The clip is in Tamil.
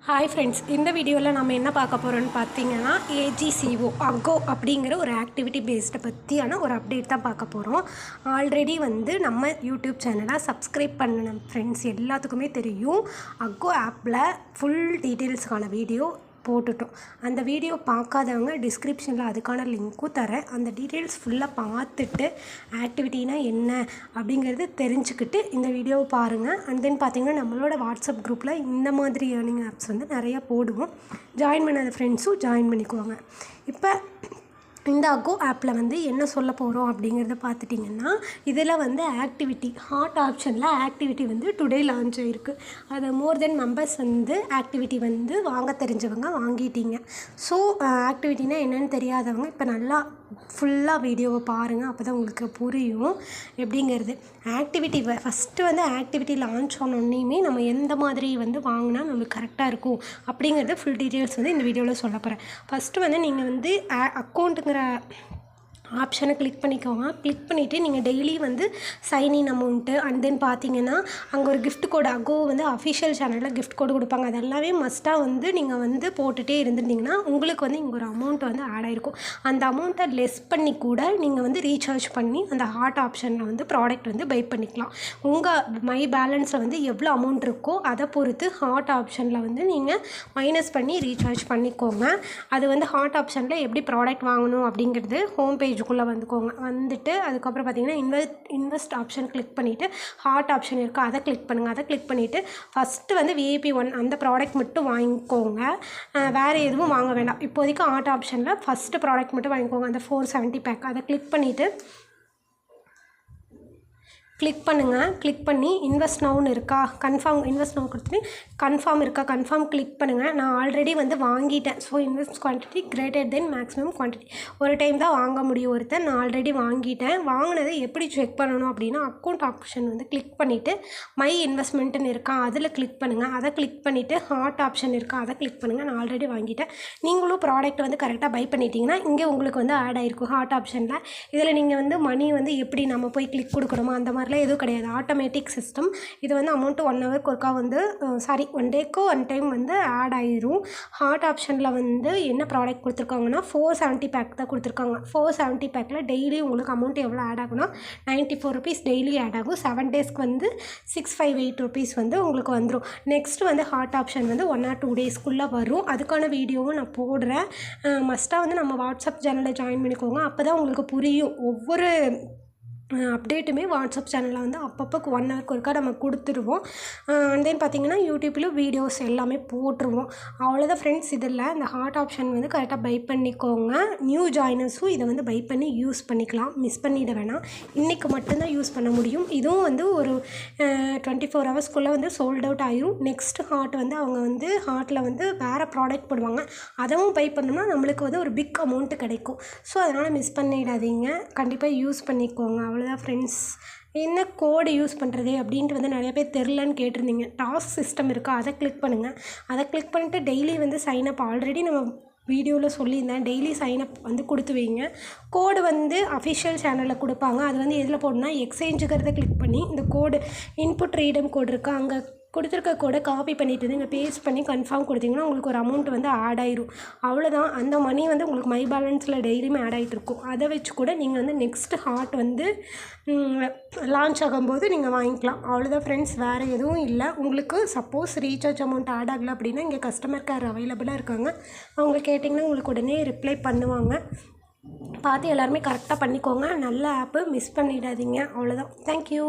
ஹாய் ஃப்ரெண்ட்ஸ், இந்த வீடியோவில் நம்ம என்ன பார்க்க போகிறோம்னு பார்த்தீங்கன்னா AGCO அக்கோ அப்படிங்கிற ஒரு ஆக்டிவிட்டி பேஸ்டை பற்றியான ஒரு அப்டேட் தான் பார்க்க போகிறோம். ஆல்ரெடி நம்ம யூடியூப் சேனலை சப்ஸ்கிரைப் பண்ண ஃப்ரெண்ட்ஸ் எல்லாத்துக்குமே தெரியும். அக்கோ ஆப்பில் ஃபுல் டீட்டெயில்ஸுக்கான வீடியோ போட்டுட்டோம். அந்த வீடியோ பார்க்காதவங்க டிஸ்கிரிப்ஷனில் அதுக்கான லிங்க்கும் தரேன். அந்த டீட்டெயில்ஸ் ஃபுல்லாக பார்த்துட்டு ஆக்டிவிட்டினா என்ன அப்படிங்கிறது தெரிஞ்சுக்கிட்டு இந்த வீடியோவை பாருங்கள். அண்ட் தென் பார்த்திங்கன்னா நம்மளோட வாட்ஸ்அப் குரூப்பில் இந்த மாதிரி ஏர்னிங் ஆப்ஸ் நிறையா போடுவோம். ஜாயின் பண்ணாத ஃப்ரெண்ட்ஸும் ஜாயின் பண்ணிக்குவாங்க. இப்போ இந்த அக்கோ ஆப்பில் என்ன சொல்ல போகிறோம் அப்படிங்கிறத பார்த்துட்டிங்கன்னா, இதில் ஆக்டிவிட்டி ஹாட் ஆப்ஷனில் ஆக்டிவிட்டி டுடே லான்ச் ஆகிருக்கு. அதை மோர் தென் மெம்பர்ஸ் ஆக்டிவிட்டி வாங்க தெரிஞ்சவங்க வாங்கிட்டீங்க. ஸோ ஆக்டிவிட்டினா என்னென்னு தெரியாதவங்க இப்போ நல்லா ஃபுல்லாக வீடியோவை பாருங்கள். அப்போ தான் உங்களுக்கு புரியும் எப்படிங்கிறது. ஆக்டிவிட்டி ஃபஸ்ட்டு ஆக்டிவிட்டி லான்ச் ஆனோன்னையுமே நம்ம எந்த மாதிரி வாங்கினா நம்மளுக்கு கரெக்டாக இருக்கும் அப்படிங்கிறது ஃபுல் டீட்டெயில்ஸ் இந்த வீடியோவில் சொல்ல போகிறேன். ஃபஸ்ட்டு நீங்கள் அக்கௌண்ட்டுங்கிற ஆப்ஷனை கிளிக் பண்ணிக்கோங்க. கிளிக் பண்ணிவிட்டு நீங்கள் daily sign in amount and then பார்த்தீங்கன்னா அங்கே ஒரு கிஃப்ட் கோடு அக்கோ அஃபிஷியல் சேனலில் கிஃப்ட் கோடு கொடுப்பாங்க. அதெல்லாமே மஸ்ட்டாக நீங்கள் போட்டுகிட்டே இருந்திருந்தீங்கன்னா உங்களுக்கு இங்கே ஒரு அமௌண்ட் ஆட் ஆகிருக்கும். அந்த அமௌண்ட்டை லெஸ் பண்ணி கூட நீங்கள் ரீசார்ஜ் பண்ணி அந்த ஹாட் ஆப்ஷனில் ப்ராடக்ட் பை பண்ணிக்கலாம். உங்கள் மை பேலன்ஸில் எவ்வளோ அமௌண்ட் இருக்கோ அதை பொறுத்து ஹாட் ஆப்ஷனில் நீங்கள் மைனஸ் பண்ணி ரீசார்ஜ் பண்ணிக்கோங்க. அது ஹாட் ஆப்ஷனில் எப்படி ப்ராடக்ட் வாங்கணும் அப்படிங்கிறது ஹோம் பேஜுக்குள்ளே வந்துட்டு அதுக்கப்புறம் பார்த்தீங்கன்னா இன்வெஸ்ட் ஆப்ஷன் கிளிக் பண்ணிவிட்டு ஹாட் ஆப்ஷன் இருக்குது அதை கிளிக் பண்ணுங்கள். அதை கிளிக் பண்ணிவிட்டு ஃபஸ்ட்டு VIP1 அந்த ப்ராடக்ட் மட்டும் வாங்கிக்கோங்க. வேறு எதுவும் வாங்க வேண்டாம். இப்போதைக்கு ஹாட் ஆப்ஷனில் ஃபஸ்ட்டு ப்ராடக்ட் மட்டும் வாங்கிக்கோங்க. அந்த 470 பேக் அதை கிளிக் பண்ணிவிட்டு கிளிக் பண்ணுங்கள். கிளிக் பண்ணி இன்வெஸ்ட் நவுன்னு இருக்கா கன்ஃபார்ம் இன்வெஸ்ட் நவு கொடுத்துட்டு கன்ஃபார்ம் இருக்கா கன்ஃபார்ம் கிளிக் பண்ணுங்கள். நான் ஆல்ரெடி வாங்கிட்டேன். So invest quantity greater than maximum quantity ஒரு டைம் தான் வாங்க முடியும் ஒருத்தர். நான் ஆல்ரெடி வாங்கிட்டேன். வாங்கினதை எப்படி செக் பண்ணணும் அப்படின்னா அக்கௌண்ட் ஆப்ஷன் கிளிக் பண்ணிவிட்டு மை இன்வெஸ்ட்மெண்ட்டுன்னு இருக்கா அதில் கிளிக் பண்ணுங்கள். அதை கிளிக் பண்ணிவிட்டு ஹாட் ஆப்ஷன் இருக்கா அதை கிளிக் பண்ணுங்கள். நான் ஆல்ரெடி வாங்கிட்டேன். நீங்களும் ப்ராடக்ட் கரெக்டாக பை பண்ணிட்டீங்கன்னா இங்கே உங்களுக்கு ஆட் ஆகிருக்கும் ஹாட் ஆப்ஷனில். இதில் நீங்கள் மணி எப்படி நம்ம போய் கிளிக் கொடுக்கணுமோ அந்த மாதிரி எதுவும் கிடையாது. Automatic system. இது அமௌண்ட்டு 1 ஹவருக்கு ஒருக்கா 1 டேக்கோ 1 டைம் ஆட் ஆயிரும். ஹாட் ஆப்ஷனில் என்ன ப்ராடக்ட் கொடுத்துருக்காங்கன்னா 470 பேக் தான் கொடுத்துருக்காங்க. 470 பேக்கில் டெய்லி உங்களுக்கு அமௌண்ட் எவ்வளோ ஆட் ஆகுனா 94 ருபீஸ் டெய்லி ஆட் ஆகும். 7 டேஸ்க்கு 658 ருபீஸ் உங்களுக்கு வந்துடும். நெக்ஸ்ட்டு ஹாட் ஆப்ஷன் 1 or 2 டேஸ்க்குள்ளே வரும். அதுக்கான வீடியோவும் நான் போடுறேன். மஸ்ட்டாக நம்ம வாட்ஸ்அப் சேனலில் ஜாயின் பண்ணிக்கோங்க. அப்போ தான் உங்களுக்கு புரியும். ஒவ்வொரு அப்டேட்டுமே வாட்ஸ்அப் சேனலில் அப்பப்போ 1 ஹவருக்கு ஒருக்கா நம்ம கொடுத்துருவோம். அண்ட் தென் பார்த்திங்கன்னா யூடியூப்லேயும் வீடியோஸ் எல்லாமே போட்டுருவோம். அவ்வளோதான் ஃப்ரெண்ட்ஸ். இதில் இந்த ஹாட் ஆப்ஷன் கரெக்டாக பை பண்ணிக்கோங்க. நியூ ஜாயினர்ஸும் இதை பை பண்ணி யூஸ் பண்ணிக்கலாம். மிஸ் பண்ணிட வேணாம். இன்றைக்கி மட்டும்தான் யூஸ் பண்ண முடியும். இதுவும் ஒரு 24 ஹவர்ஸ்க்குள்ளே சோல்ட் அவுட் ஆகிரும். நெக்ஸ்ட்டு ஹாட் அவங்க ஹாட்டில் வேறு ப்ராடக்ட் போடுவாங்க. அதுவும் பை பண்ணோம்னா நம்மளுக்கு ஒரு பிக் அமௌண்ட்டு கிடைக்கும். ஸோ அதனால் மிஸ் பண்ணிடாதீங்க. கண்டிப்பாக யூஸ் பண்ணிக்கோங்க. அவ்வளோதான் ஃப்ரெண்ட்ஸ். என்ன கோடு யூஸ் பண்ணுறது அப்படின்ட்டு நிறைய பேர் தெரிலன்னு கேட்டிருந்தீங்க. டாஸ்க் சிஸ்டம் இருக்கா அதை கிளிக் பண்ணுங்கள். அதை கிளிக் பண்ணிட்டு டெய்லி சைன்அப் ஆல்ரெடி நம்ம வீடியோவில் சொல்லியிருந்தேன். டெய்லி சைன்அப் கொடுத்து வைங்க. கோடு அஃபிஷியல் சேனலில் கொடுப்பாங்க. அது எதில் போடணும்னா எக்ஸ்சேஞ்சுக்கிறத கிளிக் பண்ணி இந்த கோடு இன்புட் ரீடம் கோடு இருக்கா அங்கே கொடுத்துருக்க கோடை காப்பி பண்ணிவிட்டு நீங்கள் பேஸ்ட் பண்ணி கன்ஃபார்ம் கொடுத்தீங்கன்னா உங்களுக்கு ஒரு அமௌண்ட் ஆட் ஆயிரும். அவ்வளோதான். அந்த மணி உங்களுக்கு மை பேலன்ஸில் டெய்லியுமே ஆட் ஆகிட்டு இருக்கும். அதை வச்சு கூட நீங்கள் நெக்ஸ்ட்டு ஹாட் லான்ச் ஆகும்போது நீங்கள் வாங்கிக்கலாம். அவ்வளோதான் ஃப்ரெண்ட்ஸ். வேறு எதுவும் இல்லை. உங்களுக்கு சப்போஸ் ரீசார்ஜ் அமௌண்ட் ஆட் ஆகலை அப்படின்னா இங்கே கஸ்டமர் கேர் அவைலபிளாக இருக்காங்க. அவங்க கேட்டிங்கன்னா உங்களுக்கு உடனே ரிப்ளை பண்ணுவாங்க. பார்த்து எல்லாருமே கரெக்டாக பண்ணிக்கோங்க. நல்ல ஆப்பு, மிஸ் பண்ணிடாதீங்க. அவ்வளோதான். தேங்க்யூ.